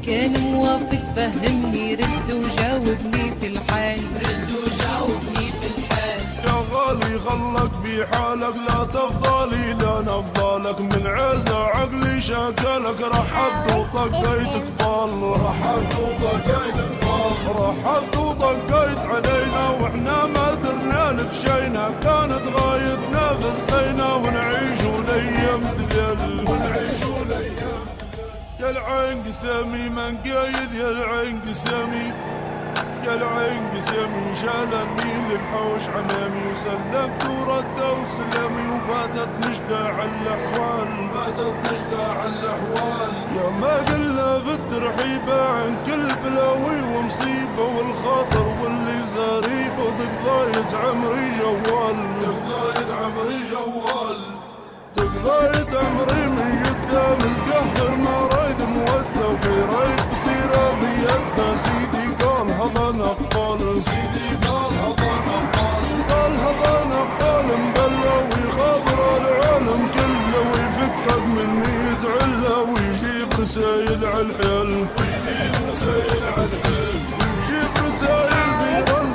كان موافق فهمني رد وجاوبني في الحال، رد وجاوبني في الحال. يا غالي خلك في حالك لا تفضلي لا نفضلك من عزة عقلي شكلك رحبت وطقيت كفال، رحبت وطقيت كفال، رحبت وطقيت علينا واحنا ما درنا لك شينا، كانت غايتنا في الزينة ونعيش الايام دليل، ونعيش الايام. يا العين قسامي من قايد يا العين قسامي، يا العين قسامي شال النيل الحوش عمامي، وسلمت ورد وسلامي وباتت نجدة على الاحوال، باتت نجدة على الاحوال. يا ما قلنا في الترحيبة عن كل بلاوي ومصيبة والخاطر واللي زريبة وتقضايت عمري جوال، تقضايت عمري جوال، تقضايت عمري من قدام القهر ما رايد مودة وفي رايد بصيرة بيده سيدي قال هذا نقال، سيدي قال هذا نقال، قال هذا نقال مبلى ويخابر العالم كله ويفكك مني يتعلى ويجيب رسايل عالحيل، ويجيب رسايل عالحيل، ويجيب رسايل بيرن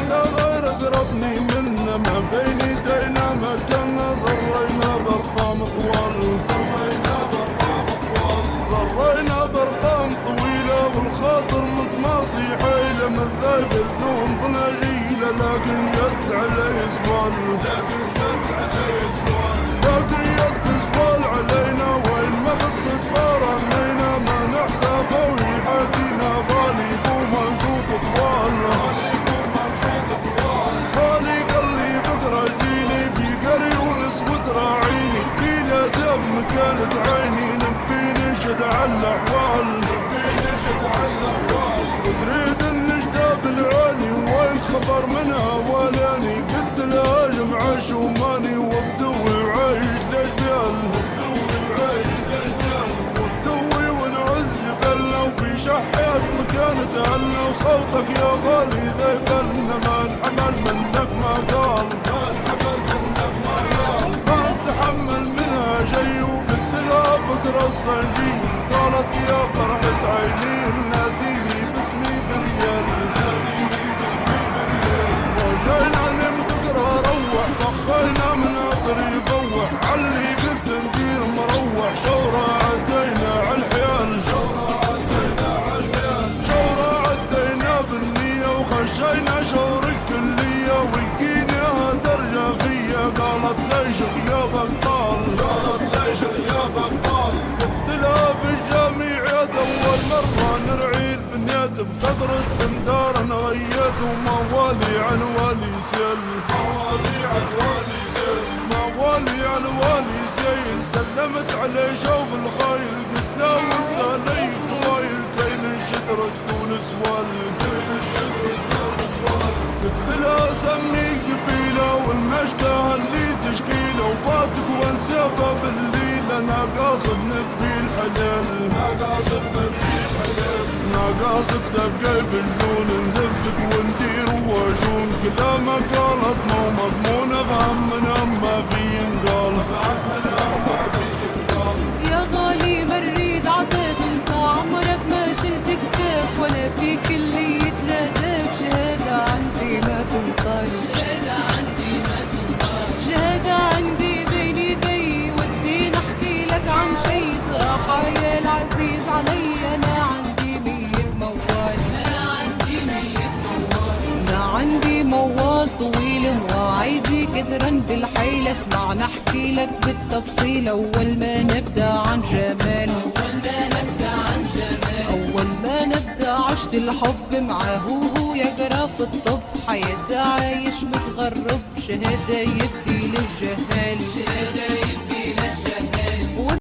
لا غير قربني منه ما بين يدينا ما كنا زرينا برقام طوال، زرينا برقام طوال، زرينا برقام طويلة والخاطر متماصي حيلة من ذايب النوم ضناجيلة لكن يد علي سوال، لكن يد علي سوال، لكن يد سوال علينا وين ما بالصدفة رمينا ما نحسبه ويحاكينا بالي بو منشوط طوال، بالي قال لي بكرة جيني في قري ونسوة راعيني فينا دم كانت عيني نبي نشد على الأحوال، نبي نشد على الأحوال، وتريد النجدة بالعاني وين خبر منها ولاني قلت لها جمعة شوماني وبدوي وعايش دجال، وبدوي وعايش دجال، وبدوي ونعز جبلنا وفي شحيات مكانة أهلنا وصوتك يا غالي ذا قلنا ما انحمل منك ما قال، ما انحمل منك ما قال، ما تحمل منها شي وقلت لها بكرة الصنجي، قالت يا فرحة عيني ناديني باسمي بريال، ناديني باسمي بريال، وجينا نم بكرة روح طخينا من عطر يفوح علي قلت ندير مروح شورة عدينا عالحيال، شورة عدينا عالحيال، شورة عدينا بالنية وخشينا شور الكلية ولقيناها درجة فيا قالت ليش غياب بطال، قالت ليش غياب بطال، قلت لها في الجميع يد أول مرة نرعي البنيات بقدرة بندار نغيت وموالي عن والي سيل، موالي عن والي سيل، موالي عن والي سيل، سلمت عليه شوف الخايل قلت له وانت لي قوايل كاين الشدر تكون سوال، كاين الشدر تكون سوال، قلت له سمي قبيله والمشكاه اللي تشكيله وفاتك وانسابه بالليل انا قاصد نبي الحلال، انا قاصد نبي الحلال، انا قاصد تبقى بالجون نزفك وندير وجون كلامك غلط مو مضمون افهم من ما في ينقال، افهم من ما في ينقال. يا غالي مريد عطيت انت عمرك ما شلت كتاب ولا في كلية لادب، شهادة عندي ما تنقال، شهادة عندي ما تنقال، شهادة عندي بين يدي وديني احكي لك عن شي صراحة يا العزيز علي انا عندي 100 موال، انا عندي 100 موال، انا عندي موال طويل مواعيدي كثرا بالحيل، اسمعنا احكي لك بالتفصيل اول ما نبدا عن جمال، اول ما نبدا عن جمال، اول ما نبدا عشت الحب معاه هو يقرا في الطب حياته عايش متغرب، شهاده يبدي للجهال، شهاده